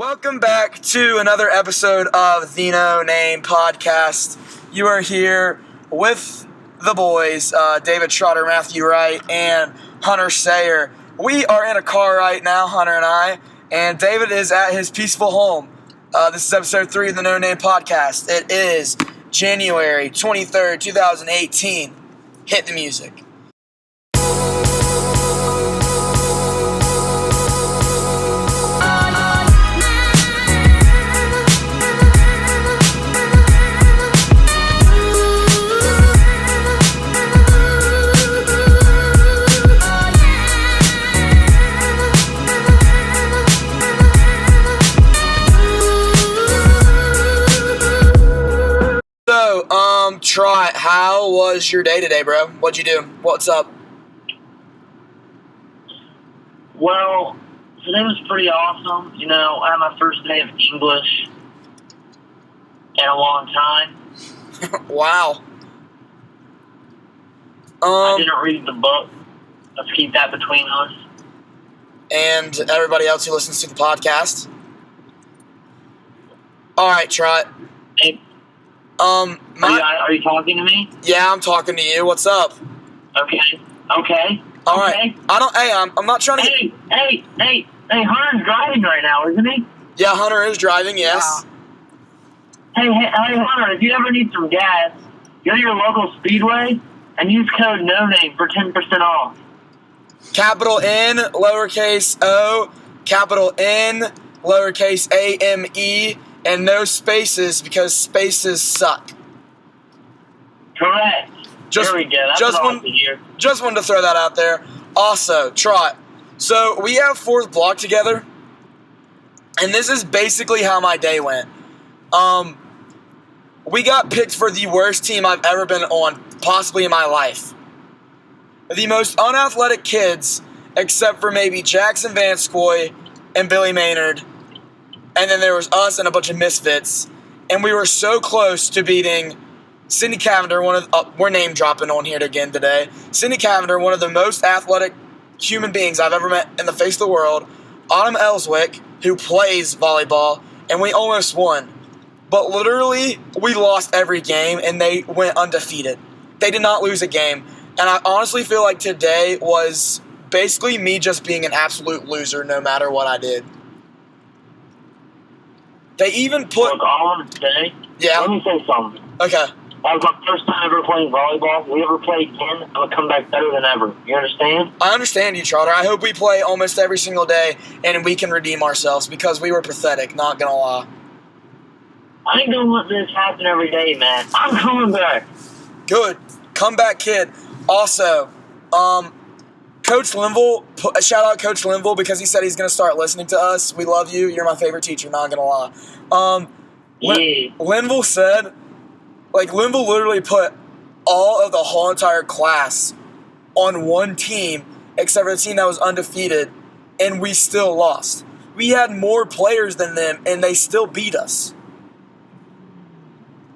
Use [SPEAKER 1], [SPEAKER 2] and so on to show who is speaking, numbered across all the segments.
[SPEAKER 1] Welcome back to another episode of the No Name Podcast. You are here with the boys, David Trotter, Matthew Wright, and Hunter Sayer. We are in a car right now, Hunter and I, and David is at his peaceful home. This is episode 3 of the No Name Podcast. It is January 23rd, 2018. Hit the music. Trot, how was your day today, bro? What'd you do? What's up?
[SPEAKER 2] Well, today was pretty awesome. You know, I had my first day of English in a long time.
[SPEAKER 1] Wow.
[SPEAKER 2] I didn't read the book. Let's keep that between us.
[SPEAKER 1] And everybody else who listens to the podcast. All right, Trot.
[SPEAKER 2] Hey. Are you talking to me?
[SPEAKER 1] Yeah, I'm talking to you. What's up?
[SPEAKER 2] Okay.
[SPEAKER 1] All right. I'm not trying to.
[SPEAKER 2] Hey! Hunter's driving right now, isn't he?
[SPEAKER 1] Yeah, Hunter is driving. Yes.
[SPEAKER 2] Hey, Hunter! If you ever need some gas, go to your local Speedway and use code NONAME for 10% off.
[SPEAKER 1] Capital N, lowercase O, capital N, lowercase AME. And no spaces because spaces suck.
[SPEAKER 2] Correct. There we go. That's what I like to hear.
[SPEAKER 1] Just wanted to throw that out there. Also, Trot. So we have fourth block together, and this is basically how my day went. We got picked for the worst team I've ever been on, possibly in my life. The most unathletic kids, except for maybe Jackson Vanscoy and Billy Maynard. And then there was us and a bunch of misfits. And we were so close to beating Cindy Cavender, we're name dropping on here again today. Cindy Cavender, one of the most athletic human beings I've ever met in the face of the world. Autumn Ellswick, who plays volleyball, and we almost won. But literally, we lost every game, and they went undefeated. They did not lose a game. And I honestly feel like today was basically me just being an absolute loser no matter what I did. They even put...
[SPEAKER 2] Look, all I'm saying...
[SPEAKER 1] Yeah?
[SPEAKER 2] Let me say something.
[SPEAKER 1] Okay.
[SPEAKER 2] That was my first time ever playing volleyball. If we ever play again, I'm going to come back better than ever. You understand?
[SPEAKER 1] I understand you, Trotter. I hope we play almost every single day and we can redeem ourselves because we were pathetic, not going to lie.
[SPEAKER 2] I ain't going to let this happen every day, man. I'm coming back.
[SPEAKER 1] Good. Come back, kid. Also, Coach Linville, shout out Coach Linville because he said he's going to start listening to us. We love you. You're my favorite teacher, not going to lie. Linville said, Linville literally put all of the whole entire class on one team except for the team that was undefeated, and we still lost. We had more players than them, and they still beat us.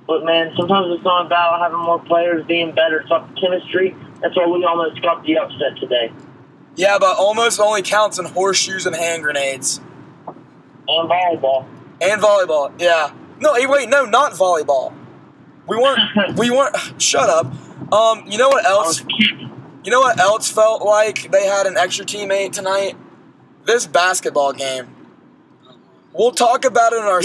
[SPEAKER 2] Look, man, sometimes it's not about having more players being better. It's about chemistry. That's why we almost got the upset today.
[SPEAKER 1] Yeah, but almost only counts in horseshoes and hand grenades.
[SPEAKER 2] And volleyball. Yeah.
[SPEAKER 1] No, wait, no, not volleyball. We weren't, shut up. You know what else? You know what else felt like they had an extra teammate tonight? This basketball game. We'll talk about it in our...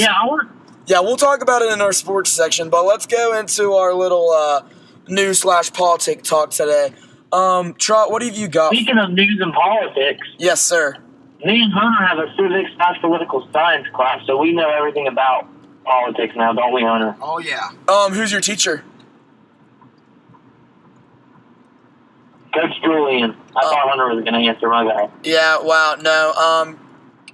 [SPEAKER 1] Yeah, we'll talk about it in our sports section, but let's go into our little news/politic talk today. Trot, what have you got?
[SPEAKER 2] Speaking of news and politics.
[SPEAKER 1] Yes, sir.
[SPEAKER 2] Me and Hunter have a civics/political science class, so we know everything about politics now, don't we, Hunter?
[SPEAKER 1] Oh, yeah. Who's your teacher?
[SPEAKER 2] Coach Julian. I thought Hunter was going to answer my guy.
[SPEAKER 1] Yeah, wow, no,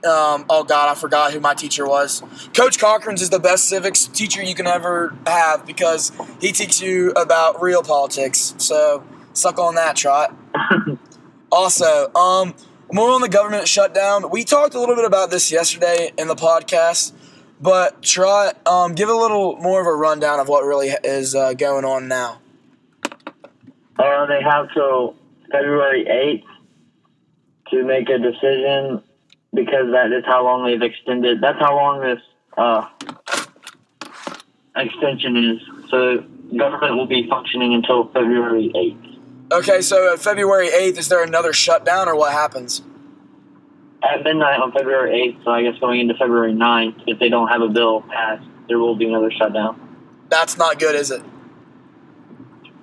[SPEAKER 1] oh God, I forgot who my teacher was. Coach Cochran's is the best civics teacher you can ever have because he teaches you about real politics. So, suck on that, Trot. Also, more on the government shutdown. We talked a little bit about this yesterday in the podcast, but Trot, give a little more of a rundown of what really is going on now.
[SPEAKER 2] They have till February 8th to make a decision because that is how long they've extended. That's how long this extension is. So government will be functioning until February 8th.
[SPEAKER 1] Okay, so February 8th, is there another shutdown or what happens?
[SPEAKER 2] At midnight on February 8th, so I guess going into February 9th, if they don't have a bill passed, there will be another shutdown.
[SPEAKER 1] That's not good, is it?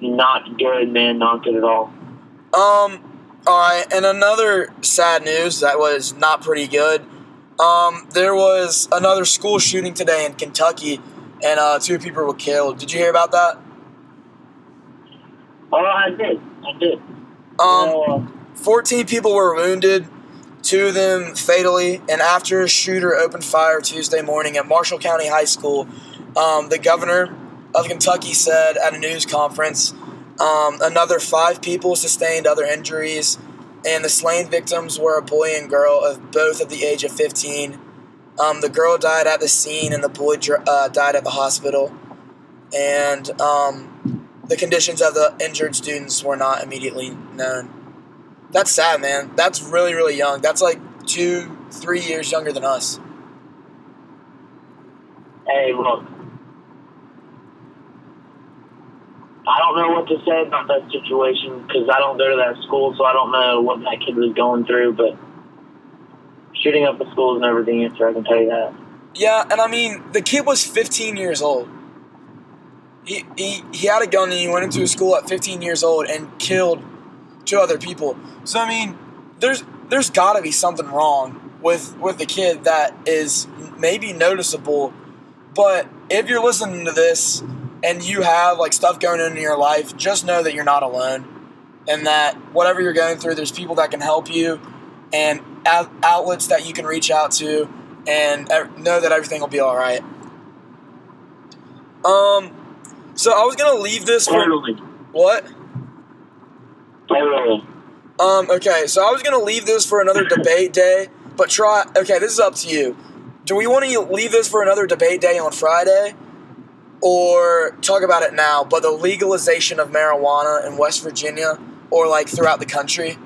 [SPEAKER 2] Not good, man. Not good at all.
[SPEAKER 1] Alright, and another sad news that was not pretty good. There was another school shooting today in Kentucky, and 2 people were killed. Did you hear about that?
[SPEAKER 2] Oh, I did.
[SPEAKER 1] 14 people were wounded, 2 of them fatally, and after a shooter opened fire Tuesday morning at Marshall County High School, the governor of Kentucky said at a news conference, another 5 people sustained other injuries, and the slain victims were a boy and girl of both at the age of 15. The girl died at the scene, and the boy died at the hospital. And the conditions of the injured students were not immediately known. That's sad, man. That's really, really young. That's like 2-3 years younger than us.
[SPEAKER 2] Hey, look. I don't know what to say about that situation because I don't go to that school, so I don't know what that kid was going through, but shooting up the school is never the answer, I can tell you that.
[SPEAKER 1] Yeah, and I mean, the kid was 15 years old. He had a gun and he went into a school at 15 years old and killed 2 other people. So, I mean, there's got to be something wrong with the kid that is maybe noticeable. But if you're listening to this and you have like stuff going on in your life, just know that you're not alone, and that whatever you're going through, there's people that can help you and outlets that you can reach out to, and know that everything will be all right. So I was gonna leave this for what? Okay, so I was gonna leave this for another debate day, but okay, this is up to you. Do we want to leave this for another debate day on Friday, or talk about it now, but the legalization of marijuana in West Virginia or like throughout the country?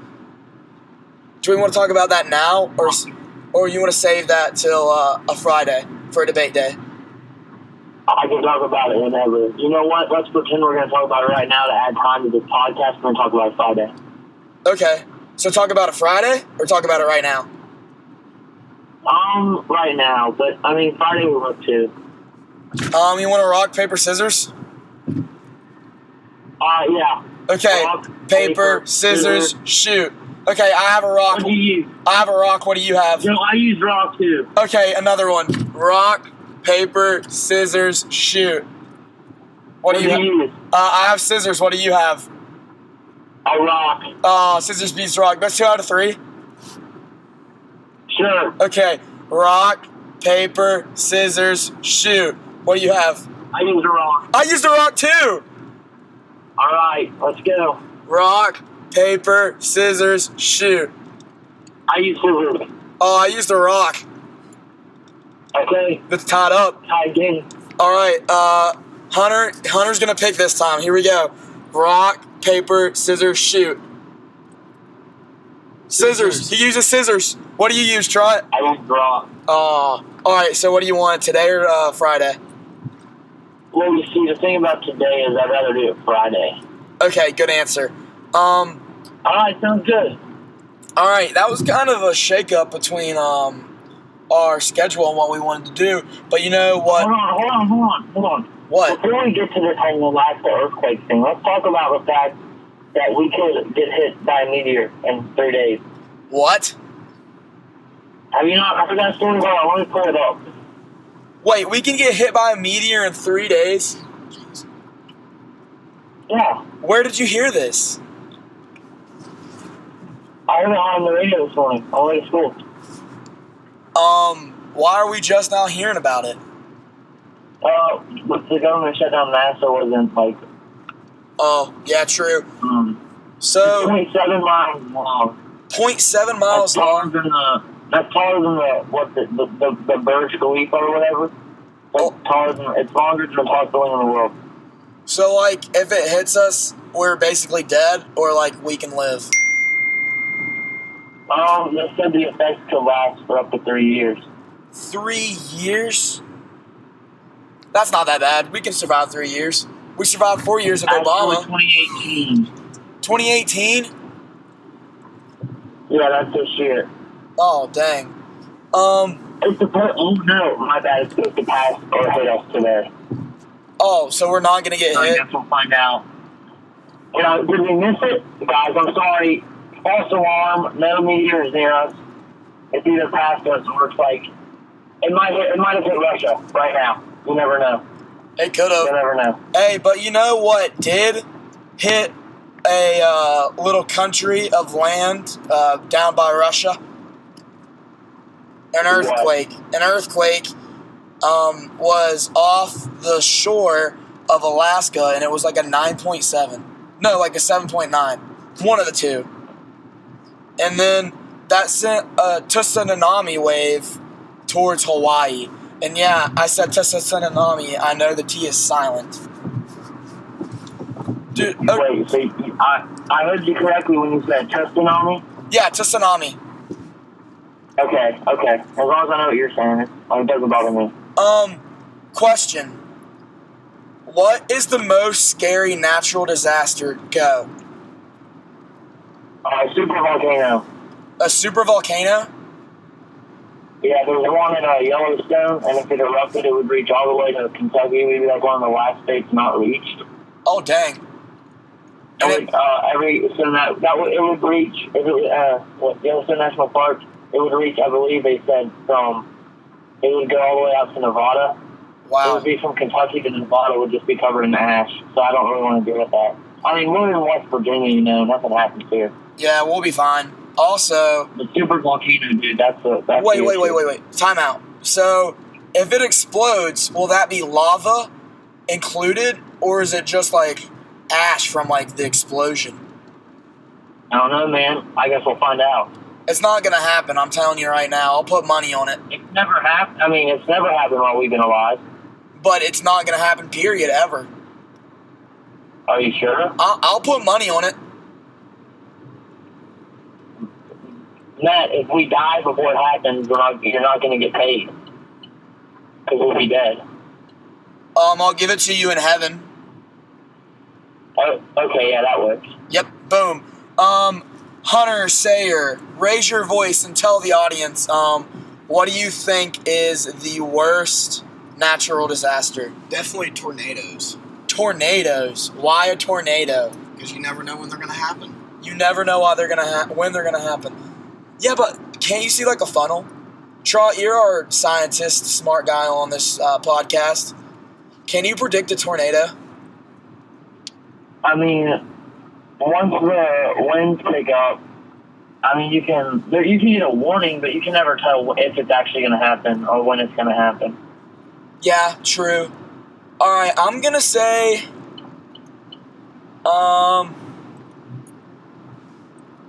[SPEAKER 1] Do we want to talk about that now, or you want to save that till a Friday for a debate day?
[SPEAKER 2] I can talk about it whenever. You know what? Let's pretend we're going to talk about it right now to add time to this podcast. We're going to talk about it Friday.
[SPEAKER 1] Okay. So talk about it Friday, or talk about it right now?
[SPEAKER 2] Right now. But, I mean, Friday will work too.
[SPEAKER 1] You want to rock, paper, scissors?
[SPEAKER 2] Yeah.
[SPEAKER 1] Okay.
[SPEAKER 2] Rock,
[SPEAKER 1] paper, scissors, shoot. Okay, I have a rock.
[SPEAKER 2] What do you use?
[SPEAKER 1] I have a rock. What do you have?
[SPEAKER 2] No, I use rock too.
[SPEAKER 1] Okay, another one. Rock, paper, scissors, shoot. What do you
[SPEAKER 2] use?
[SPEAKER 1] I have scissors. What do you have?
[SPEAKER 2] A rock.
[SPEAKER 1] Scissors beats rock. That's 2 out of 3?
[SPEAKER 2] Sure.
[SPEAKER 1] Okay, rock, paper, scissors, shoot. What do you have?
[SPEAKER 2] I use a rock.
[SPEAKER 1] I used a rock too.
[SPEAKER 2] All right, let's go.
[SPEAKER 1] Rock, paper, scissors, shoot.
[SPEAKER 2] I use scissors.
[SPEAKER 1] I used a rock.
[SPEAKER 2] Okay.
[SPEAKER 1] It's tied up.
[SPEAKER 2] Tied game.
[SPEAKER 1] All right, Hunter's gonna pick this time. Here we go. Rock, paper, scissors, shoot. Scissors. He uses scissors. What do you use, Trot?
[SPEAKER 2] I use rock.
[SPEAKER 1] All right, so what do you want, today or Friday?
[SPEAKER 2] Well, you see, the thing about today is I'd rather do it Friday.
[SPEAKER 1] Okay, good answer.
[SPEAKER 2] All right, sounds good.
[SPEAKER 1] All right, that was kind of a shake-up between our schedule and what we wanted to do. But you know what?
[SPEAKER 2] Hold on.
[SPEAKER 1] What?
[SPEAKER 2] Before we get to this whole Alaska earthquake thing, let's talk about the fact that we could get hit by a meteor in 3 days.
[SPEAKER 1] What?
[SPEAKER 2] Have you not heard that story? Hold on, let me pull it up.
[SPEAKER 1] Wait, we can get hit by a meteor in 3 days?
[SPEAKER 2] Yeah.
[SPEAKER 1] Where did you hear this?
[SPEAKER 2] I heard it on the radio this morning on the way to school.
[SPEAKER 1] Why are we just now hearing about it?
[SPEAKER 2] The government shut down NASA wasn't like...
[SPEAKER 1] Oh, yeah, true. So...
[SPEAKER 2] 0.7 miles long.
[SPEAKER 1] 0.7 miles long?
[SPEAKER 2] That's taller than the Burj Khalifa or whatever. It's longer than the tallest building in the world.
[SPEAKER 1] So, like, if it hits us, we're basically dead, or, like, we can live?
[SPEAKER 2] They said the effects could last for up to 3 years.
[SPEAKER 1] 3 years? That's not that bad. We can survive 3 years. We survived 4 years with Obama.
[SPEAKER 2] 2018.
[SPEAKER 1] 2018?
[SPEAKER 2] Yeah, that's this year.
[SPEAKER 1] Oh, dang.
[SPEAKER 2] It's no, my bad. It's supposed to pass or hit us today.
[SPEAKER 1] Oh, so we're not going to get
[SPEAKER 2] So I
[SPEAKER 1] hit?
[SPEAKER 2] guess we'll find out. Did we miss it? Guys, I'm sorry. False alarm. No meteor is near us. It's either past us or it's like... It might have hit Russia right now. You never know.
[SPEAKER 1] It could have.
[SPEAKER 2] You never know.
[SPEAKER 1] Hey, but you know what did hit a little country of land down by Russia? An earthquake.
[SPEAKER 2] What?
[SPEAKER 1] An earthquake was off the shore of Alaska, and it was like a 9.7. No, like a 7.9. One of the two. And then that sent a tsunami wave towards Hawaii. And yeah, I said tsunami. I know the T is silent. Dude,
[SPEAKER 2] Wait, so I heard you correctly when you said tsunami?
[SPEAKER 1] yeah, tsunami.
[SPEAKER 2] Okay. As long as I know what you're saying, it doesn't bother me.
[SPEAKER 1] Question. What is the most scary natural disaster? Go.
[SPEAKER 2] Super volcano.
[SPEAKER 1] A super volcano?
[SPEAKER 2] Yeah, there was one in Yellowstone, and if it erupted, it would reach all the way to Kentucky. We'd be like one of the last states not reached.
[SPEAKER 1] Oh, dang. And
[SPEAKER 2] It would reach, Yellowstone National Park, it would reach, I believe they said, it would go all the way out to Nevada. It
[SPEAKER 1] wow.
[SPEAKER 2] would be from Kentucky to Nevada, it would just be covered in ash. So I don't really want to deal with that. I mean, we're in West Virginia, nothing happens here.
[SPEAKER 1] Yeah, we'll be fine. Also...
[SPEAKER 2] The super volcano, dude, that's
[SPEAKER 1] Wait. Time out. So, if it explodes, will that be lava included, or is it just, like, ash from, like, the explosion?
[SPEAKER 2] I don't know, man. I guess we'll find out.
[SPEAKER 1] It's not gonna happen, I'm telling you right now. I'll put money on it.
[SPEAKER 2] It's never happened. I mean, it's never happened while we've been alive.
[SPEAKER 1] But it's not gonna happen, period, ever.
[SPEAKER 2] Are you sure?
[SPEAKER 1] I'll put money on it.
[SPEAKER 2] Matt, if we die before it happens, you're not going to get paid. Because we'll be dead.
[SPEAKER 1] I'll give it to you in heaven.
[SPEAKER 2] Oh, okay, yeah, that works.
[SPEAKER 1] Yep, boom. Hunter, Sayer, raise your voice and tell the audience, what do you think is the worst natural disaster?
[SPEAKER 3] Definitely tornadoes.
[SPEAKER 1] Tornadoes. Why a tornado?
[SPEAKER 3] Because you never know when they're going to happen.
[SPEAKER 1] You never know when they're gonna happen. Yeah, but can't you see like a funnel? Trot, you're our scientist, smart guy on this podcast. Can you predict a tornado?
[SPEAKER 2] I mean, once the winds pick up, I mean, you can get a warning, but you can never tell if it's actually going to happen or when it's going to happen.
[SPEAKER 1] Yeah, true. All right, I'm gonna say,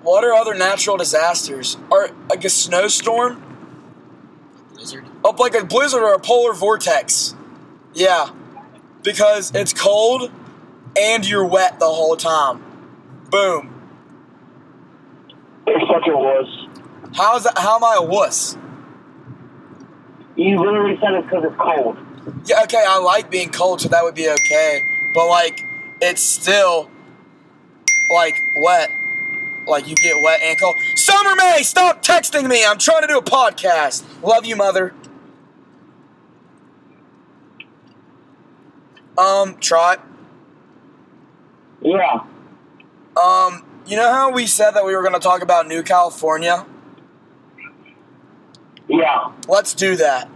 [SPEAKER 1] what are other natural disasters? Or like a snowstorm?
[SPEAKER 3] Blizzard.
[SPEAKER 1] Oh, like a blizzard or a polar vortex. Yeah, because it's cold and you're wet the whole time. Boom.
[SPEAKER 2] You're such a wuss.
[SPEAKER 1] How am I a wuss?
[SPEAKER 2] You literally said it's because it's cold.
[SPEAKER 1] Yeah, okay, I like being cold, so that would be okay. But, like, it's still, like, wet. Like, you get wet and cold. Summer May, stop texting me. I'm trying to do a podcast. Love you, mother. Trot.
[SPEAKER 2] Yeah.
[SPEAKER 1] You know how we said that we were going to talk about New California?
[SPEAKER 2] Yeah.
[SPEAKER 1] Let's do that.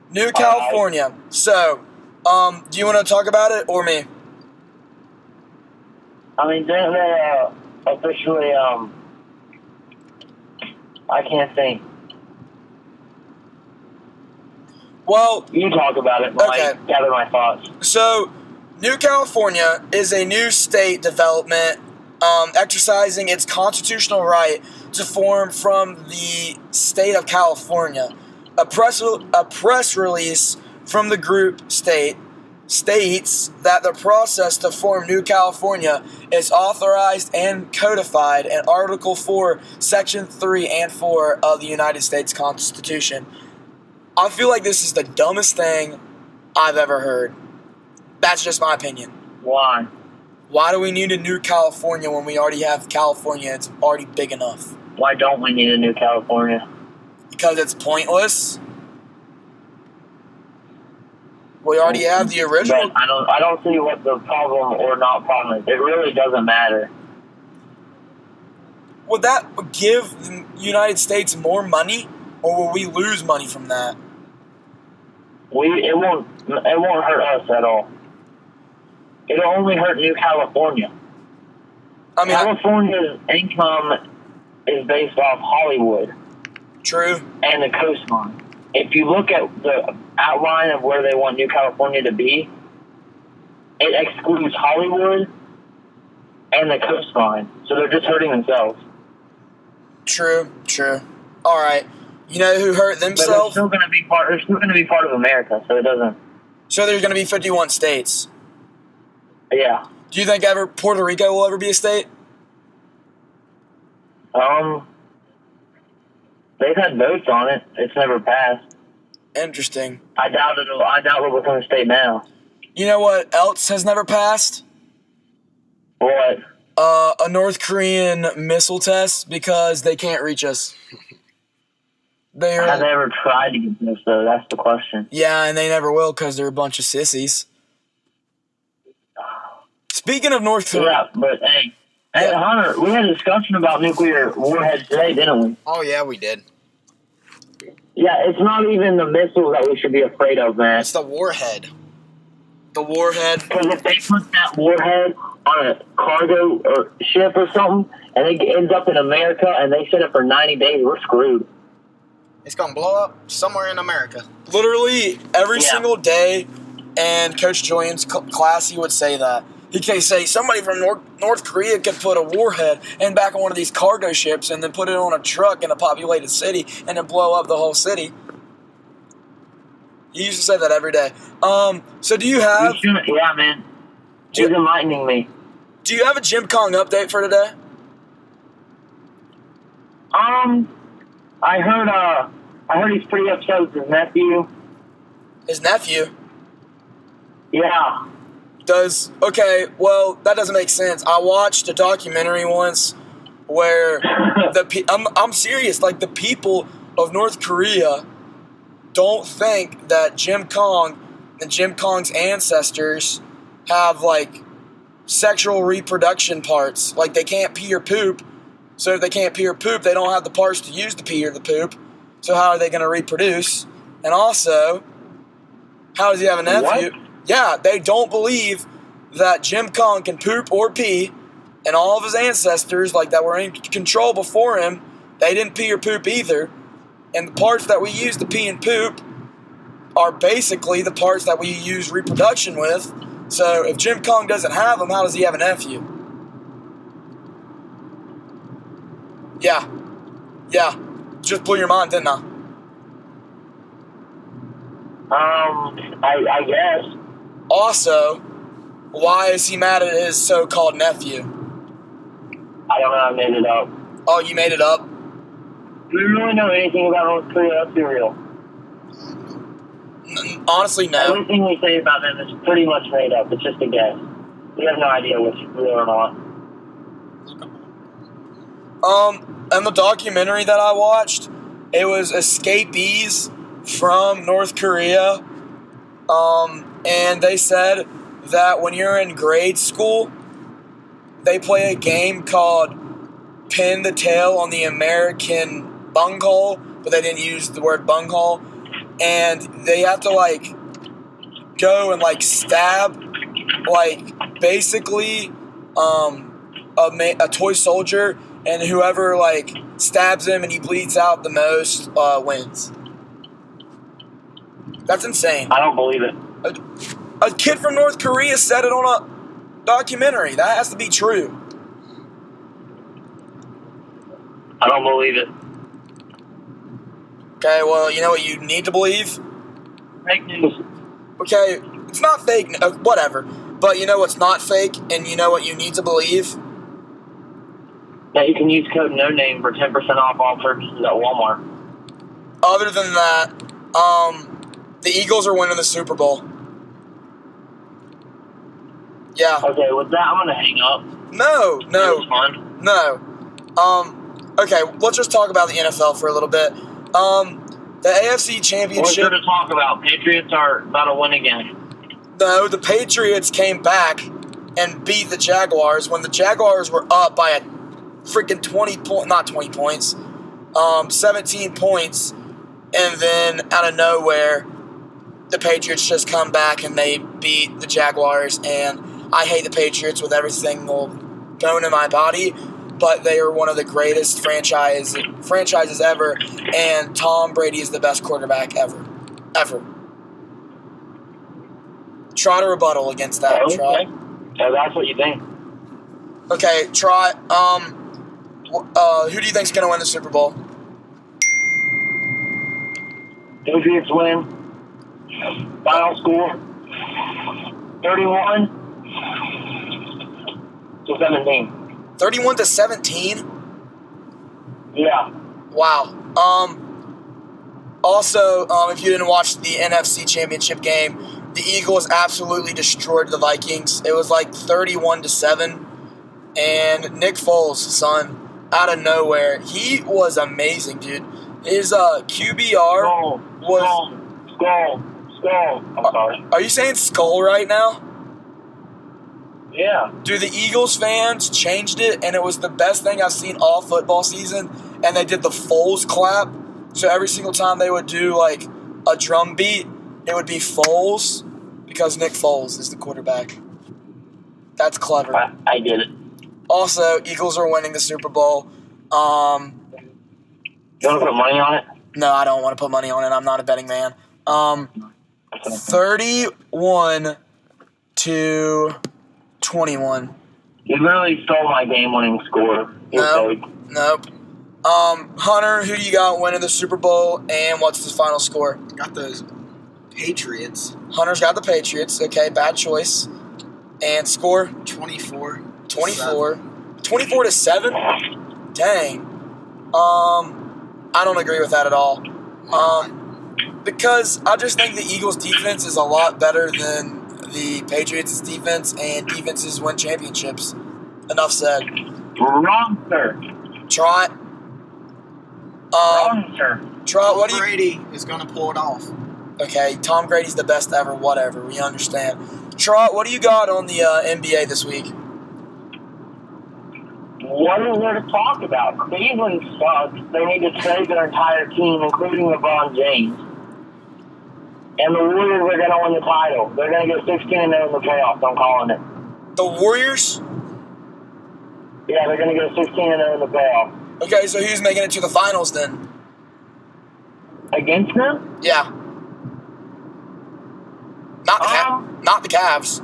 [SPEAKER 1] New California. So, do you want to talk about it or me?
[SPEAKER 2] I mean, didn't they officially, I can't think.
[SPEAKER 1] Well,
[SPEAKER 2] You talk about it, but
[SPEAKER 1] okay.
[SPEAKER 2] I gather my thoughts.
[SPEAKER 1] So, New California is a new state development exercising its constitutional right to form from the state of California. A press release from the group state states that the process to form New California is authorized and codified in Article 4, Section 3 and 4 of the United States Constitution. I feel like this is the dumbest thing I've ever heard. That's just my opinion.
[SPEAKER 2] Why?
[SPEAKER 1] Why do we need a New California when we already have California? It's already big enough.
[SPEAKER 2] Why don't we need a New California?
[SPEAKER 1] Because it's pointless. We already have the original.
[SPEAKER 2] But I don't see what the problem or not problem is. It really doesn't matter.
[SPEAKER 1] Would that give the United States more money, or will we lose money from that?
[SPEAKER 2] It won't hurt us at all. It'll only hurt New California.
[SPEAKER 1] I mean,
[SPEAKER 2] California's income is based off Hollywood.
[SPEAKER 1] True.
[SPEAKER 2] And the coastline. If you look at the outline of where they want New California to be, it excludes Hollywood and the coastline. So they're just hurting themselves.
[SPEAKER 1] True. All right. You know who hurt
[SPEAKER 2] But they're
[SPEAKER 1] themselves?
[SPEAKER 2] still going to be part. They're still going to be part of America. So it doesn't.
[SPEAKER 1] So there's going to be 51 states.
[SPEAKER 2] Yeah.
[SPEAKER 1] Do you think ever Puerto Rico will ever be a state?
[SPEAKER 2] They've had votes on it. It's never passed.
[SPEAKER 1] Interesting.
[SPEAKER 2] I doubt it'll become a state now.
[SPEAKER 1] You know what else has never passed?
[SPEAKER 2] What?
[SPEAKER 1] A North Korean missile test because they can't reach us.
[SPEAKER 2] Have they ever tried to get this, though? That's the question.
[SPEAKER 1] Yeah, and they never will because they're a bunch of sissies. Speaking of North Korea.
[SPEAKER 2] Yeah, but hey, Hunter, we had a discussion about nuclear warheads today, didn't we?
[SPEAKER 3] Oh, yeah, we did.
[SPEAKER 2] Yeah, it's not even the missiles that we should be afraid of, man.
[SPEAKER 3] It's the warhead.
[SPEAKER 1] The warhead.
[SPEAKER 2] Because if they put that warhead on a cargo or ship or something, and it ends up in America, and they sit it for 90 days, we're screwed.
[SPEAKER 3] It's going to blow up somewhere in America.
[SPEAKER 1] Literally every single day, and Coach Julian's class, he would say that. He can say somebody from North Korea could put a warhead in back on one of these cargo ships and then put it on a truck in a populated city and then blow up the whole city. He used to say that every day. So do you have...
[SPEAKER 2] Yeah, man. He's enlightening me.
[SPEAKER 1] Do you have a Jim Kong update for today?
[SPEAKER 2] I heard he's pretty upset with his nephew.
[SPEAKER 1] His nephew?
[SPEAKER 2] Yeah.
[SPEAKER 1] Okay, well, that doesn't make sense. I watched a documentary once where I'm serious, like the people of North Korea don't think that Jim Kong and Jim Kong's ancestors have like sexual reproduction parts. Like they can't pee or poop. So if they can't pee or poop, they don't have the parts to use to pee or the poop. So how are they going to reproduce? And also, how does he have a nephew?
[SPEAKER 2] What?
[SPEAKER 1] Yeah, they don't believe that Jim Kong can poop or pee, and all of his ancestors, like that were in control before him, they didn't pee or poop either. And the parts that we use to pee and poop are basically the parts that we use reproduction with. So if Jim Kong doesn't have them, how does he have a nephew? Yeah. Just blew your mind, didn't I?
[SPEAKER 2] I guess.
[SPEAKER 1] Also, why is he mad at his so-called nephew?
[SPEAKER 2] I don't know, I made it up.
[SPEAKER 1] Oh, you made it up?
[SPEAKER 2] Do you really know anything about North Korea? Let's be real.
[SPEAKER 1] Honestly, no.
[SPEAKER 2] Everything we say about them is pretty much made up. It's just a guess. We have no idea what's real or not.
[SPEAKER 1] And the documentary that I watched, it was escapees from North Korea. And they said that when you're in grade school, they play a game called Pin the Tail on the American Bunghole, but they didn't use the word bunghole. And they have to, like, go and, like, stab, like, basically, a toy soldier, and whoever, like, stabs him and he bleeds out the most, wins. That's insane.
[SPEAKER 2] I don't believe it.
[SPEAKER 1] A kid from North Korea said it on a documentary. That has to be true.
[SPEAKER 2] I don't believe it.
[SPEAKER 1] Okay, well, you know what you need to believe?
[SPEAKER 2] Fake news.
[SPEAKER 1] Okay, It's not fake, whatever. But you know what's not fake, and you know what you need to believe?
[SPEAKER 2] That you can use code NONAME for 10% off all purchases at Walmart.
[SPEAKER 1] Other than that, the Eagles are winning the Super Bowl. Yeah.
[SPEAKER 2] Okay, with that, I'm going to hang up.
[SPEAKER 1] No.
[SPEAKER 2] It was fun.
[SPEAKER 1] No. Okay, let's just talk about the NFL for a little bit. The AFC Championship.
[SPEAKER 2] What's there to talk about? Patriots are about to win again.
[SPEAKER 1] No, the Patriots came back and beat the Jaguars when the Jaguars were up by a freaking 17 points, and then out of nowhere, the Patriots just come back and they beat the Jaguars, and I hate the Patriots with everything bone in my body, but they are one of the greatest franchises ever, and Tom Brady is the best quarterback ever. Try to rebuttal against that.
[SPEAKER 2] Okay.
[SPEAKER 1] Trot.
[SPEAKER 2] So that's what you think.
[SPEAKER 1] Okay, Trot. Who do you think's gonna win the Super Bowl?
[SPEAKER 2] Patriots win. Final score 31-17.
[SPEAKER 1] 31-17.
[SPEAKER 2] Yeah.
[SPEAKER 1] Wow. Also, if you didn't watch the NFC Championship game, the Eagles absolutely destroyed the Vikings. It was like 31-7, and Nick Foles, son, out of nowhere, he was amazing, dude. His QBR was.
[SPEAKER 2] Skull. I'm sorry.
[SPEAKER 1] Are you saying skull right now?
[SPEAKER 2] Yeah.
[SPEAKER 1] Dude, the Eagles fans changed it, and it was the best thing I've seen all football season. And they did the Foles clap. So every single time they would do like a drum beat, it would be Foles because Nick Foles is the quarterback. That's clever.
[SPEAKER 2] I did it.
[SPEAKER 1] Also, Eagles are winning the Super Bowl.
[SPEAKER 2] You want to put money on it?
[SPEAKER 1] No, I don't want to put money on it. I'm not a betting man. 31-21.
[SPEAKER 2] You literally stole my game-winning score.
[SPEAKER 1] Nope. Hunter, who do you got winning the Super Bowl, and what's the final score?
[SPEAKER 3] Got those Patriots.
[SPEAKER 1] Hunter's got the Patriots. Okay, bad choice. And score?
[SPEAKER 3] 24.
[SPEAKER 1] 24-7? Dang. I don't agree with that at all. Because I just think the Eagles' defense is a lot better than the Patriots' defense, and defenses win championships. Enough said.
[SPEAKER 2] Wrong, sir.
[SPEAKER 1] Trot.
[SPEAKER 2] Wrong, sir.
[SPEAKER 1] Trot, what do you...
[SPEAKER 3] Brady is going to pull it off.
[SPEAKER 1] Okay, Tom Brady's the best ever, whatever, we understand. Trot, what do you got on the NBA this week?
[SPEAKER 2] What is there to talk about? Cleveland sucks. They need to trade their entire team, including LeBron James. And the Warriors are going to win the title. They're going to go 16-0 in the playoffs. I'm calling it.
[SPEAKER 1] The Warriors?
[SPEAKER 2] Yeah, they're going to go 16-0 in the playoffs.
[SPEAKER 1] Okay, so who's making it to the finals then?
[SPEAKER 2] Against them?
[SPEAKER 1] Yeah. Not the Cavs.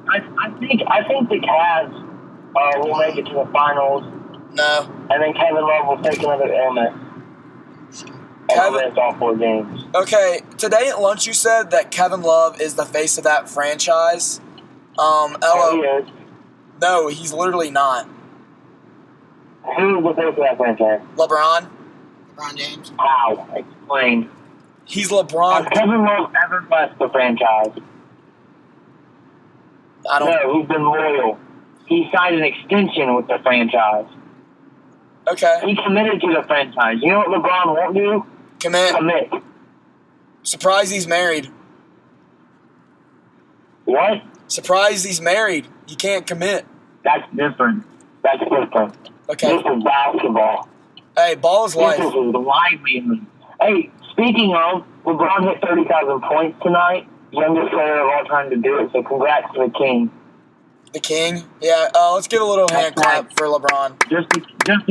[SPEAKER 2] I think the Cavs will make it to the finals.
[SPEAKER 1] No.
[SPEAKER 2] And then Kevin Love will take another illness. And win all 4 games.
[SPEAKER 1] Okay, today at lunch you said that Kevin Love is the face of that franchise.
[SPEAKER 2] He is.
[SPEAKER 1] No, he's literally not.
[SPEAKER 2] Who is the face of that franchise?
[SPEAKER 1] LeBron
[SPEAKER 3] James.
[SPEAKER 2] How? Explain.
[SPEAKER 1] He's LeBron.
[SPEAKER 2] Has Kevin Love ever left the franchise? No, he's been loyal. He signed an extension with the franchise.
[SPEAKER 1] Okay.
[SPEAKER 2] He committed to the franchise. You know what LeBron won't do? Commit.
[SPEAKER 1] Surprised he's married.
[SPEAKER 2] What?
[SPEAKER 1] Surprised he's married. You can't commit.
[SPEAKER 2] That's different.
[SPEAKER 1] Okay.
[SPEAKER 2] This is basketball.
[SPEAKER 1] Hey, ball is life.
[SPEAKER 2] This is livelihood. Hey, speaking of, LeBron hit 30,000 points tonight. Youngest player of all time to do it, so congrats to the King.
[SPEAKER 1] The King? Yeah, let's give a little hand clap for LeBron.
[SPEAKER 2] Just a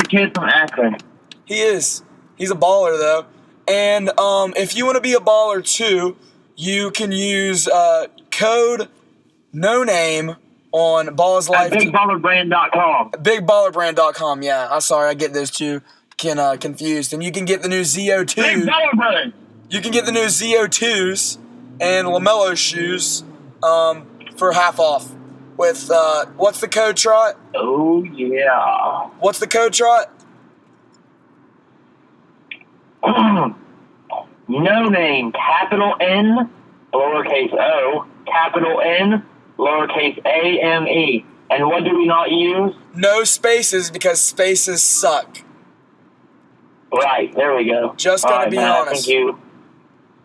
[SPEAKER 2] kid from Akron.
[SPEAKER 1] He is. He's a baller, though. And if you want to be a baller, too, you can use code NONAME on BallsLife.
[SPEAKER 2] At BigBallerBrand.com.
[SPEAKER 1] BigBallerBrand.com, yeah. I'm sorry, I get those two confused. And you can get the new ZO2s.
[SPEAKER 2] Big Baller Brand.
[SPEAKER 1] You can get the new ZO2s and LaMelo shoes for half off with, what's the code, Trot?
[SPEAKER 2] Oh, yeah.
[SPEAKER 1] What's the code, Trot?
[SPEAKER 2] No name, capital N, lowercase o, capital N, lowercase A-M-E. And what do we not use?
[SPEAKER 1] No spaces, because spaces suck.
[SPEAKER 2] Right, there we go.
[SPEAKER 1] Just gonna be
[SPEAKER 2] Matt,
[SPEAKER 1] honest.
[SPEAKER 2] Thank you.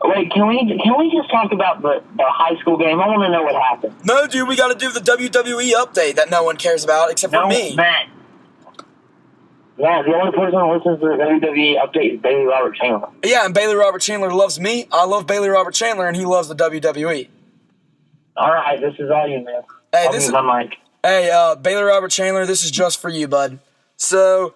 [SPEAKER 2] Wait, can we just talk about the high school game? I want to know what happened.
[SPEAKER 1] No, dude, we got to do the WWE update that no one cares about except for me.
[SPEAKER 2] Matt, the only person who listens to the WWE update is Bailey Robert Chandler.
[SPEAKER 1] Yeah, and Bailey Robert Chandler loves me. I love Bailey Robert Chandler, and he loves the WWE.
[SPEAKER 2] All right, this is all you, man.
[SPEAKER 1] Hey,
[SPEAKER 2] This is my mic.
[SPEAKER 1] Hey, Bailey Robert Chandler, this is just for you, bud. So,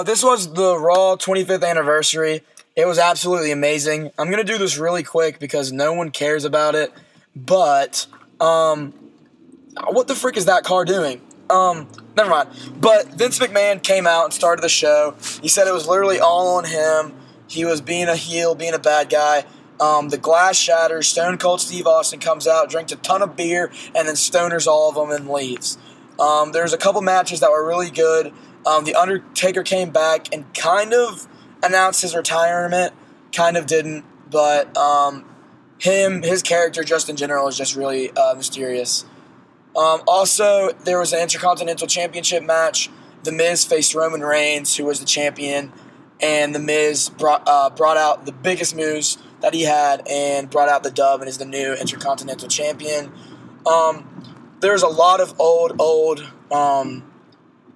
[SPEAKER 1] this was the Raw 25th anniversary. It was absolutely amazing. I'm going to do this really quick because no one cares about it. But, what the frick is that car doing? Never mind. But Vince McMahon came out and started the show. He said it was literally all on him. He was being a heel, being a bad guy. The glass shatters. Stone Cold Steve Austin comes out, drinks a ton of beer, and then stoners all of them and leaves. There's a couple matches that were really good. The Undertaker came back and kind of announced his retirement. Kind of didn't, but his character just in general is just really mysterious. Also, there was an Intercontinental Championship match. The Miz faced Roman Reigns, who was the champion, and The Miz brought out the biggest moves that he had and brought out the dub and is the new Intercontinental Champion. There's a lot of old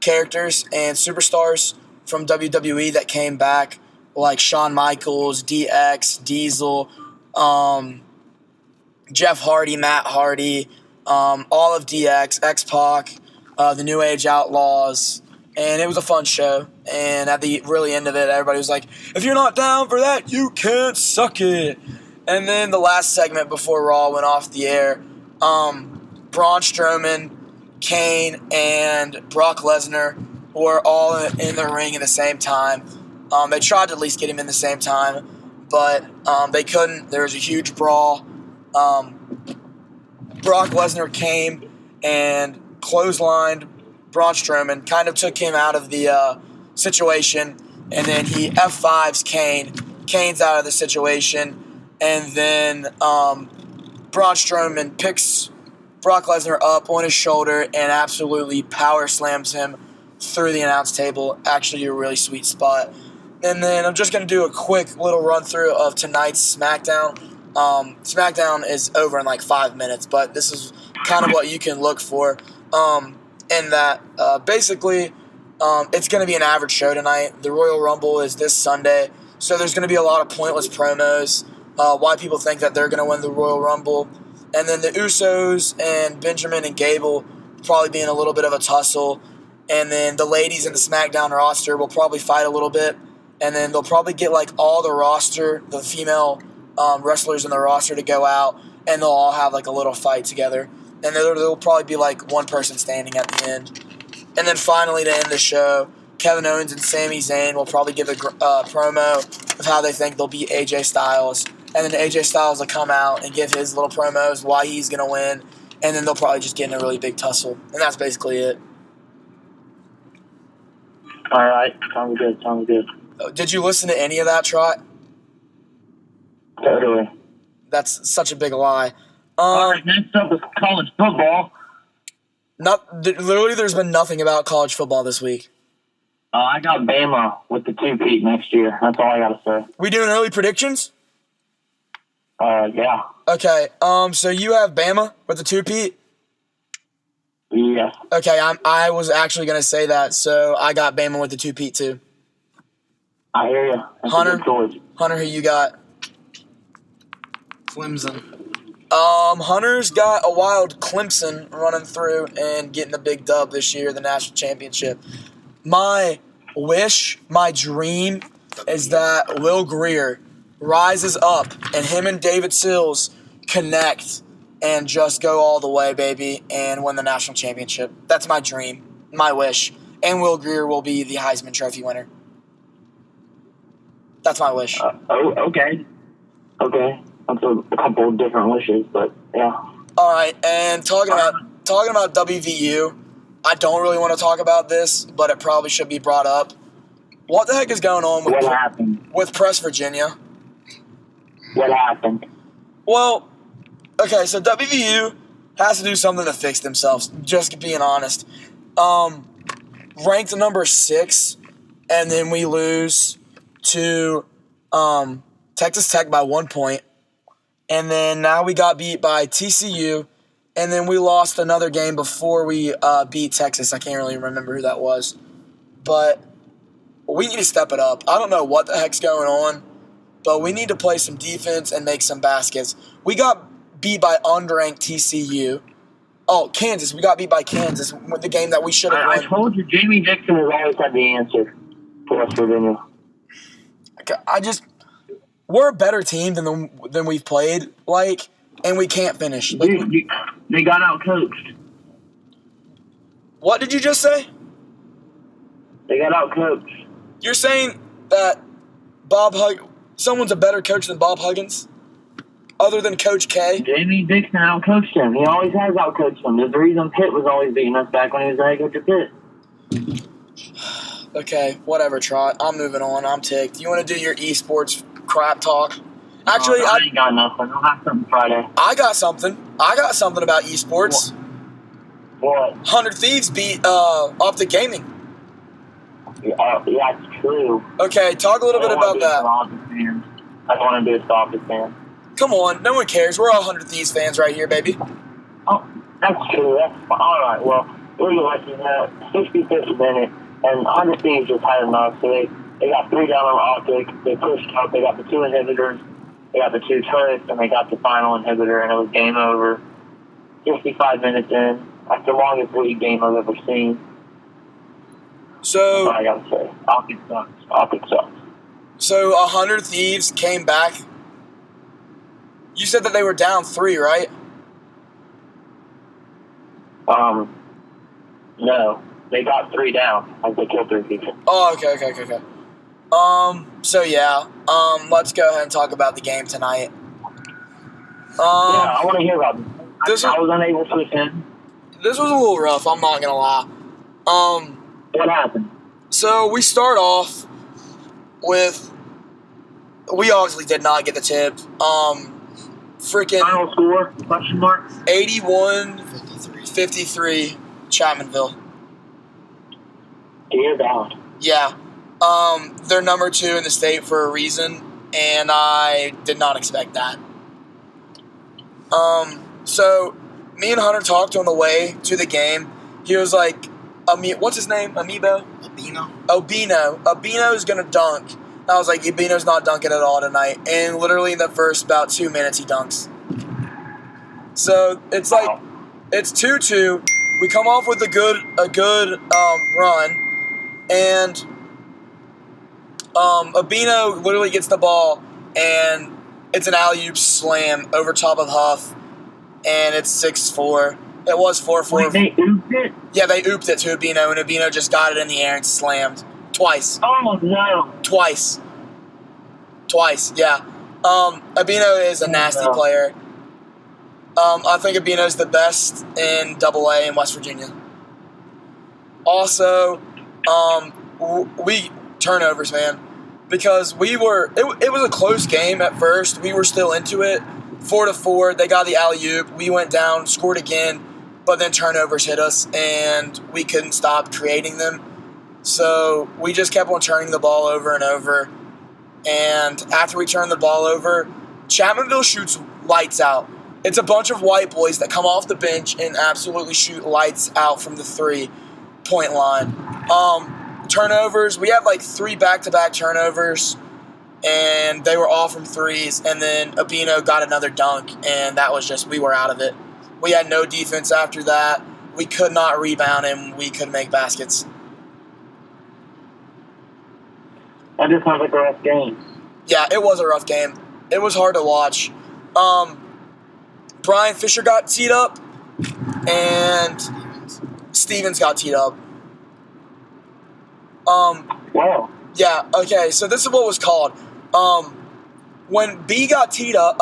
[SPEAKER 1] characters and superstars from WWE that came back, like Shawn Michaels, DX, Diesel, Jeff Hardy, Matt Hardy, all of DX, X-Pac, the New Age Outlaws, and it was a fun show. And at the really end of it, everybody was like, if you're not down for that, you can't suck it. And then the last segment before Raw went off the air, Braun Strowman, Kane, and Brock Lesnar were all in the ring at the same time. They tried to at least get him in the same time, but they couldn't. There was a huge brawl. Brock Lesnar came and clotheslined Braun Strowman, kind of took him out of the situation, and then he F5s Kane. Kane's out of the situation, and then Braun Strowman picks Brock Lesnar up on his shoulder and absolutely power slams him through the announce table. Actually, a really sweet spot. And then I'm just going to do a quick little run through of tonight's SmackDown. SmackDown is over in like 5 minutes, but this is kind of what you can look for. In that, basically, it's going to be an average show tonight. The Royal Rumble is this Sunday, so there's going to be a lot of pointless promos. Why people think that they're going to win the Royal Rumble. And then the Usos and Benjamin and Gable probably be in a little bit of a tussle. And then the ladies in the SmackDown roster will probably fight a little bit. And then they'll probably get like all the roster, the female wrestlers in the roster to go out, and they'll all have like a little fight together. And there'll probably be like one person standing at the end. And then finally to end the show, Kevin Owens and Sami Zayn will probably give a promo of how they think they'll beat AJ Styles. And then AJ Styles will come out and give his little promos why he's going to win. And then they'll probably just get in a really big tussle. And that's basically it.
[SPEAKER 2] All right. Sounds good.
[SPEAKER 1] Did you listen to any of that, Trot?
[SPEAKER 2] Totally.
[SPEAKER 1] That's such a big lie.
[SPEAKER 2] All right, next up is college football.
[SPEAKER 1] Literally, there's been nothing about college football this week.
[SPEAKER 2] I got Bama with the two-peat next year. That's all I got to say.
[SPEAKER 1] We doing early predictions?
[SPEAKER 2] Yeah.
[SPEAKER 1] Okay, so you have Bama with the two-peat?
[SPEAKER 2] Yeah.
[SPEAKER 1] Okay, I was actually going to say that, so I got Bama with the two-peat too.
[SPEAKER 2] I hear you. That's
[SPEAKER 1] Hunter?
[SPEAKER 2] a good choice.
[SPEAKER 1] Hunter, who you got?
[SPEAKER 3] Clemson.
[SPEAKER 1] Hunter's got a wild Clemson running through and getting a big dub this year, the national championship. My wish, my dream, is that Will Grier rises up and him and David Sills connect and just go all the way, baby, and win the national championship. That's my dream, my wish. And Will Grier will be the Heisman Trophy winner. That's my wish.
[SPEAKER 2] Okay. That's a couple of different wishes, but yeah.
[SPEAKER 1] All right, and talking about WVU, I don't really want to talk about this, but it probably should be brought up. What the heck is going on
[SPEAKER 2] What happened?
[SPEAKER 1] with Press Virginia?
[SPEAKER 2] What happened?
[SPEAKER 1] Well, okay, so WVU has to do something to fix themselves, just being honest. Ranked number 6, and then we lose to Texas Tech by 1 point. And then now we got beat by TCU, and then we lost another game before we beat Texas. I can't really remember who that was. But we need to step it up. I don't know what the heck's going on, but we need to play some defense and make some baskets. We got beat by unranked TCU. Oh, Kansas. We got beat by Kansas with the game that we should have won.
[SPEAKER 2] I told you, Jamie Dixon has always had the answer for West Virginia.
[SPEAKER 1] We're a better team than we've played, and we can't finish.
[SPEAKER 2] They got out-coached.
[SPEAKER 1] What did you just say?
[SPEAKER 2] They got out-coached.
[SPEAKER 1] You're saying that someone's a better coach than Bob Huggins? Other than Coach K?
[SPEAKER 2] Jamie Dixon out-coached him. He always has out-coached him. There's a reason Pitt was always beating us back when he was the head coach of Pitt.
[SPEAKER 1] Okay, whatever, Trot. I'm moving on. I'm ticked. You want to do your esports crap talk? Actually,
[SPEAKER 2] I ain't got nothing. I'll have something Friday.
[SPEAKER 1] I got something. I got something about esports.
[SPEAKER 2] What?
[SPEAKER 1] 100 Thieves beat Optic Gaming.
[SPEAKER 2] Yeah, it's true.
[SPEAKER 1] Okay, talk a little bit about that.
[SPEAKER 2] I don't want to be a Celtics fan.
[SPEAKER 1] Come on, no one cares. We're all 100 Thieves fans right here, baby.
[SPEAKER 2] Oh, that's true. That's fine. All right, well, we're lucky that 65th minute, and 100 Thieves just had enough, so they got 3 down on Optic. They pushed up. They got the 2 inhibitors. They got the 2 turrets, and they got the final inhibitor, and it was game over. 55 minutes in. That's the longest league game I've ever seen.
[SPEAKER 1] So,
[SPEAKER 2] That's what I gotta say. Optic sucks. Optic sucks.
[SPEAKER 1] So 100 Thieves came back. You said that they were down 3, right?
[SPEAKER 2] No. They got 3 down as they killed 3 people.
[SPEAKER 1] Oh, okay. So yeah. Let's go ahead and talk about the game tonight.
[SPEAKER 2] Yeah, I want to hear about it. I was unable to attend.
[SPEAKER 1] This was a little rough, I'm not gonna lie.
[SPEAKER 2] What happened?
[SPEAKER 1] So we start off with, we obviously did not get the tip. Freaking
[SPEAKER 2] Final score? Question mark?
[SPEAKER 1] 81-53 Chapmanville.
[SPEAKER 2] Dear God.
[SPEAKER 1] Yeah. They're number 2 in the state for a reason, and I did not expect that. So me and Hunter talked on the way to the game. He was like, what's his name? Amiibo? Obino is going to dunk. And I was like, Obino's not dunking at all tonight. And literally in the first about 2 minutes, he dunks. So it's like, it's 2-2. We come off with a good run. And Obino literally gets the ball, and it's an alley-oop slam over top of Huff. And it's 6-4. It was 4-4.
[SPEAKER 2] Wait, they ooped it?
[SPEAKER 1] Yeah, they ooped it to Obino, and Obino just got it in the air and slammed. Twice.
[SPEAKER 2] Oh, no.
[SPEAKER 1] Twice, yeah. Obino is a nasty player. I think Obino's the best in AA in West Virginia. Also, we turnovers, man. Because it was a close game at first. We were still into it. 4-4, they got the alley-oop. We went down, scored again, but then turnovers hit us, and we couldn't stop creating them. So we just kept on turning the ball over and over. And after we turned the ball over, Chapmanville shoots lights out. It's a bunch of white boys that come off the bench and absolutely shoot lights out from the 3-point line. Turnovers, we had like 3 back-to-back turnovers, and they were all from 3s, and then Obino got another dunk, and that was just, we were out of it. We had no defense after that. We could not rebound, and we couldn't make baskets.
[SPEAKER 2] That just sounds like a rough game.
[SPEAKER 1] Yeah, it was a rough game. It was hard to watch. Brian Fisher got teed up, and Stevens got teed up.
[SPEAKER 2] Wow.
[SPEAKER 1] Yeah, okay, so this is what was called. When B got teed up,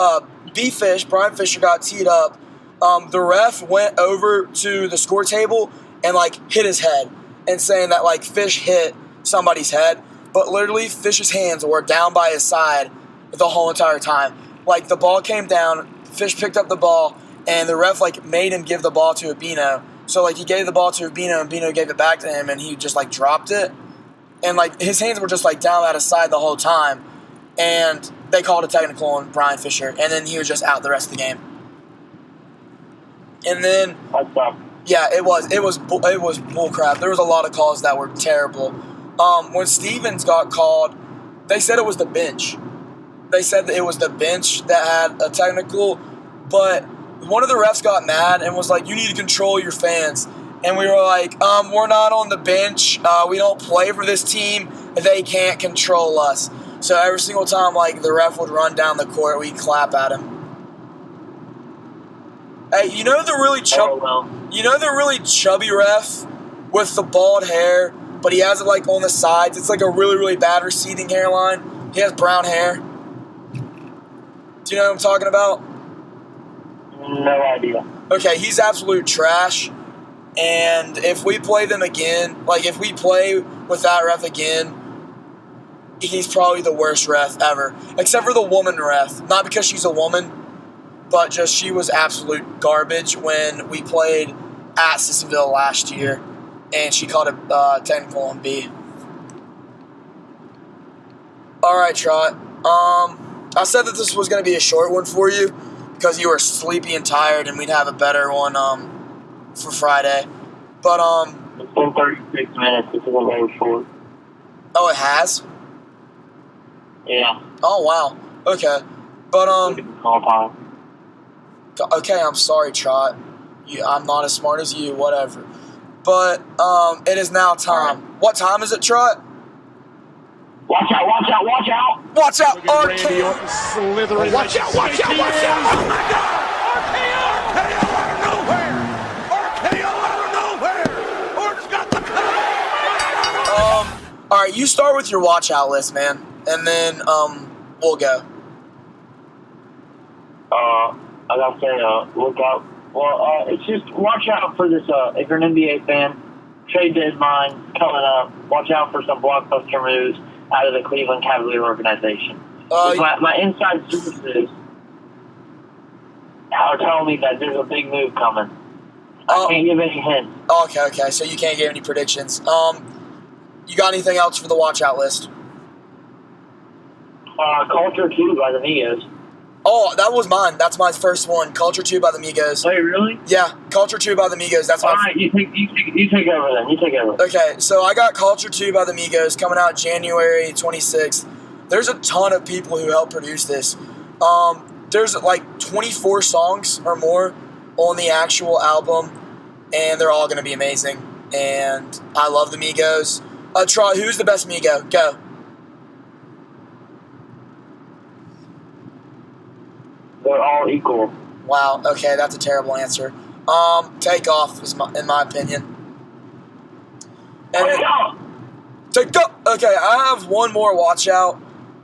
[SPEAKER 1] Brian Fisher got teed up, The ref went over to the score table and like hit his head and saying that like Fish hit somebody's head, but literally Fish's hands were down by his side the whole entire time. Like the ball came down, Fish picked up the ball, and the ref like made him give the ball to Urbino. So like he gave the ball to Urbino, and Urbino gave it back to him, and he just like dropped it, and like his hands were just like down at his side the whole time, and they called a technical on Brian Fisher, and then he was just out the rest of the game. And then, yeah, it was bull crap. There was a lot of calls that were terrible. When Stevens got called, they said it was the bench. They said that it was the bench that had a technical, but one of the refs got mad and was like, "You need to control your fans." And we were like, "We're not on the bench. We don't play for this team. They can't control us." So every single time, like the ref would run down the court, we'd clap at him. Hey, you know the really chubby ref with the bald hair, but he has it like on the sides. It's like a really, really bad receding hairline. He has brown hair. Do you know what I'm talking about?
[SPEAKER 2] No idea.
[SPEAKER 1] Okay, he's absolute trash. And if we play them again, like if we play with that ref again, he's probably the worst ref ever. Except for the woman ref. Not because she's a woman, but just she was absolute garbage when we played at Sissonville last year. And she called a technical on B. Alright, Trot. I said that this was going to be a short one for you because you were sleepy and tired, and we'd have a better one for Friday. But
[SPEAKER 2] it's been 36 minutes. This is a very short.
[SPEAKER 1] Oh, it has?
[SPEAKER 2] Yeah.
[SPEAKER 1] Oh wow. Okay. But
[SPEAKER 2] All time.
[SPEAKER 1] okay, I'm sorry, Trot. I'm not as smart as you. Whatever. But it is now time. Right. What time is it, Trot?
[SPEAKER 2] Watch out! Watch out! Watch out!
[SPEAKER 1] Watch out!
[SPEAKER 4] RKO! Slithering. Watch out! Watch out! Watch out! Oh my God! RKO! RKO out of nowhere! RKO out of nowhere! Orton's got the cut!
[SPEAKER 1] All right, you start with your watch out list, man, and then we'll go.
[SPEAKER 2] I gotta say, look out. Well, it's just watch out for this. If you're an NBA fan, trade deadline coming up. Watch out for some blockbuster moves out of the Cleveland Cavalier organization. My inside sources are telling me that there's a big move coming. I can't give any hints.
[SPEAKER 1] Okay. So you can't give any predictions. You got anything else for the watch out list?
[SPEAKER 2] Culture 2 by the Migos.
[SPEAKER 1] Oh, that was mine. That's my first one. Culture 2 by the Migos.
[SPEAKER 2] Wait, really?
[SPEAKER 1] Yeah, Culture 2 by the Migos. That's my.
[SPEAKER 2] All right, you take over then. You take over.
[SPEAKER 1] Okay, so I got Culture 2 by the Migos coming out January 26th. There's a ton of people who helped produce this. There's like 24 songs or more on the actual album, and they're all going to be amazing. And I love the Migos. Trot, who's the best Migo? Go.
[SPEAKER 2] They're all equal.
[SPEAKER 1] Wow, okay, that's a terrible answer. Take Off is in my opinion. And Take Off! Okay, I have one more watch out.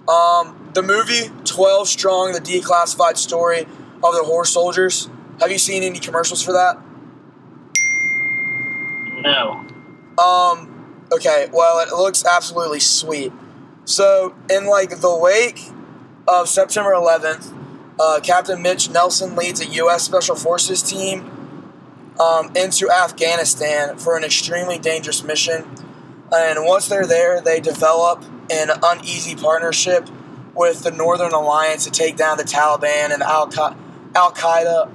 [SPEAKER 1] The movie 12 Strong, the declassified story of the horse soldiers. Have you seen any commercials for that?
[SPEAKER 2] No.
[SPEAKER 1] Okay, well, it looks absolutely sweet. So, in like the wake of September 11th, Captain Mitch Nelson leads a U.S. Special Forces team into Afghanistan for an extremely dangerous mission. And once they're there, they develop an uneasy partnership with the Northern Alliance to take down the Taliban and Al-Qaeda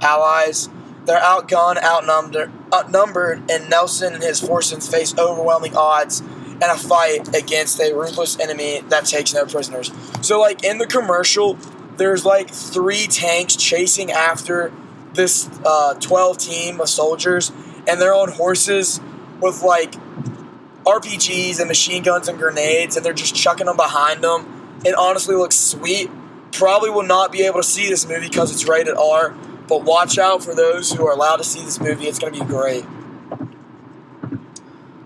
[SPEAKER 1] allies. They're outgunned, outnumbered, and Nelson and his forces face overwhelming odds in a fight against a ruthless enemy that takes no prisoners. So, like, in the commercial, there's like 3 tanks chasing after this 12 team of soldiers, and they're on horses with like RPGs and machine guns and grenades, and they're just chucking them behind them. It honestly looks sweet. Probably will not be able to see this movie because it's rated R, but watch out for those who are allowed to see this movie. It's going to be great.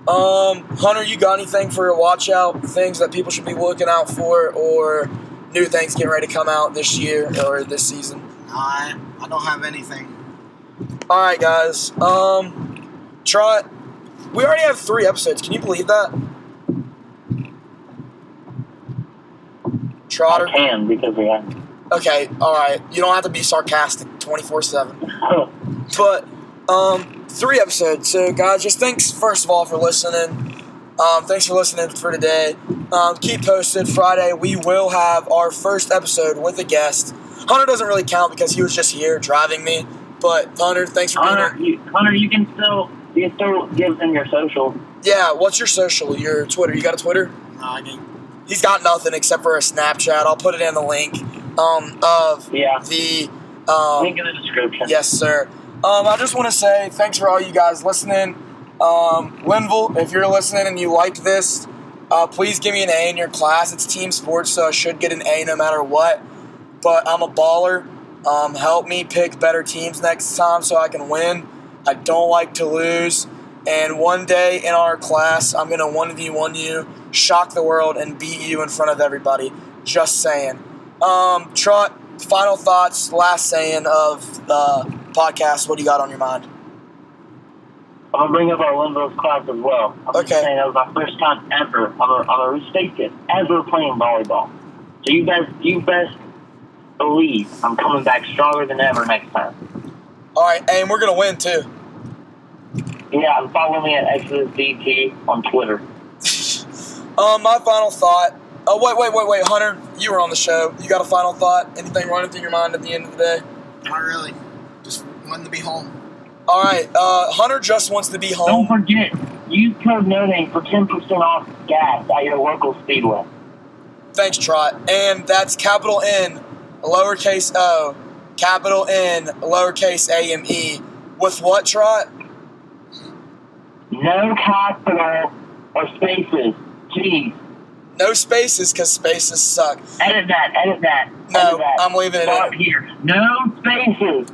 [SPEAKER 1] Hunter, you got anything for a watch out? Things that people should be looking out for, or new things getting ready to come out this year or this season?
[SPEAKER 3] I don't have anything.
[SPEAKER 1] All right, guys. Trot. We already have 3 episodes. Can you believe that? Trotter.
[SPEAKER 2] I can because we have.
[SPEAKER 1] Okay, all right. You don't have to be sarcastic 24/7. But 3 episodes. So, guys, just thanks first of all for listening. Thanks for listening for today. Keep posted. Friday we will have our first episode with a guest. Hunter doesn't really count because he was just here driving me. But Hunter, thanks for being here.
[SPEAKER 2] Hunter, you can still give them your social.
[SPEAKER 1] Yeah, what's your social? Your Twitter? You got a Twitter?
[SPEAKER 3] No, I mean,
[SPEAKER 1] He's got nothing except for a Snapchat. I'll put it in the link of the
[SPEAKER 2] link in the description.
[SPEAKER 1] Yes, sir. I just want to say thanks for all you guys listening. Linville, if you're listening and you liked this, please give me an A in your class. It's team sports, so I should get an A no matter what. But I'm a baller. Help me pick better teams next time so I can win. I don't like to lose. And one day in our class, I'm going to 1v1 you, shock the world, and beat you in front of everybody. Just saying. Trot, final thoughts, last saying of the podcast. What do you got on your mind?
[SPEAKER 2] I'm going to bring up our Linville's class as well. I'm
[SPEAKER 1] Okay.
[SPEAKER 2] just saying that was my first time ever, I'm going to restate it, ever playing volleyball. So you best believe I'm coming back stronger than ever next time.
[SPEAKER 1] All right, and we're going to win, too.
[SPEAKER 2] Yeah, and follow me at ExodusDT on Twitter.
[SPEAKER 1] My final thought. Oh, wait, Hunter, you were on the show. You got a final thought? Anything running through your mind at the end of the day?
[SPEAKER 3] not really. Just wanting to be home.
[SPEAKER 1] All right, Hunter just wants to be
[SPEAKER 2] Don't
[SPEAKER 1] home.
[SPEAKER 2] forget, use code NONAME for 10% off gas at your local Speedway.
[SPEAKER 1] Thanks, Trot. And that's capital N, lowercase o, capital N, lowercase A-M-E. With what, Trot?
[SPEAKER 2] No capital or spaces. Jeez.
[SPEAKER 1] No spaces, because spaces suck.
[SPEAKER 2] Edit that.
[SPEAKER 1] No,
[SPEAKER 2] Edit that.
[SPEAKER 1] I'm leaving it
[SPEAKER 2] Start
[SPEAKER 1] in.
[SPEAKER 2] here. No spaces.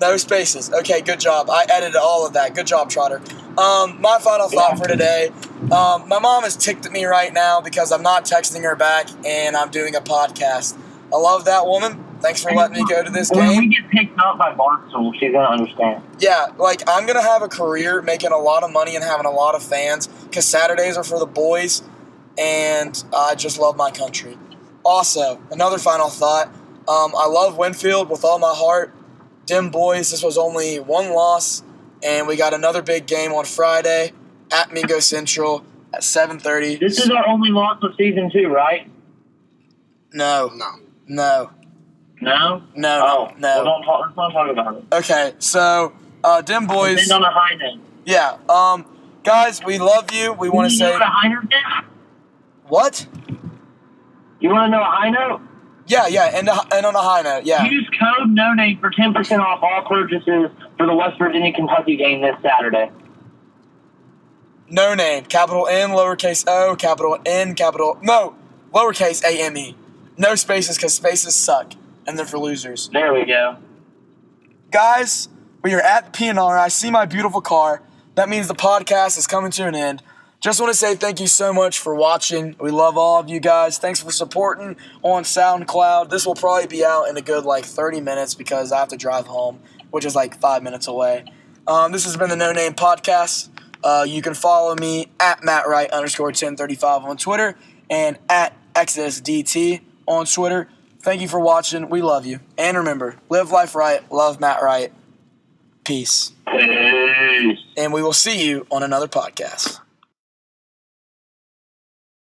[SPEAKER 1] No spaces. Okay, good job. I edited all of that. Good job, Trotter. My final thought for today. My mom is ticked at me right now because I'm not texting her back and I'm doing a podcast. I love that woman. Thanks for letting me go to this
[SPEAKER 2] When we
[SPEAKER 1] game.
[SPEAKER 2] get picked up by Barstool, she's going to understand.
[SPEAKER 1] Yeah, like I'm going to have a career making a lot of money and having a lot of fans because Saturdays are for the boys and I just love my country. Also, another final thought. I love Winfield with all my heart. Dim boys, this was only 1 loss, and we got another big game on Friday at Mingo Central at 7:30.
[SPEAKER 2] This is our only loss of season 2, right?
[SPEAKER 1] No.
[SPEAKER 3] No.
[SPEAKER 1] No.
[SPEAKER 2] No?
[SPEAKER 1] No.
[SPEAKER 2] Oh,
[SPEAKER 1] No.
[SPEAKER 2] Well, let's not talk about it.
[SPEAKER 1] Okay, so Dim boys.
[SPEAKER 2] End on a high note.
[SPEAKER 1] Yeah. Guys, we love you. We want to
[SPEAKER 2] You know
[SPEAKER 1] say
[SPEAKER 2] what a high note is?
[SPEAKER 1] what?
[SPEAKER 2] You want to know a high note?
[SPEAKER 1] Yeah. And on a high note. Yeah.
[SPEAKER 2] Use code NONAME for 10% off all purchases for the West Virginia-Kentucky game this Saturday.
[SPEAKER 1] No name. Capital N, lowercase o, capital N, lowercase A-M-E. No spaces because spaces suck. And they're for losers.
[SPEAKER 2] There we go.
[SPEAKER 1] Guys, we are at the PNR. I see my beautiful car. That means the podcast is coming to an end. Just want to say thank you so much for watching. We love all of you guys. Thanks for supporting on SoundCloud. This will probably be out in a good 30 minutes because I have to drive home, which is 5 minutes away. This has been the No Name Podcast. You can follow me at MattWright_1035 on Twitter and at ExodusDT on Twitter. Thank you for watching. We love you. And remember, live life right. Love Matt Wright. Peace.
[SPEAKER 2] Peace.
[SPEAKER 1] And we will see you on another podcast.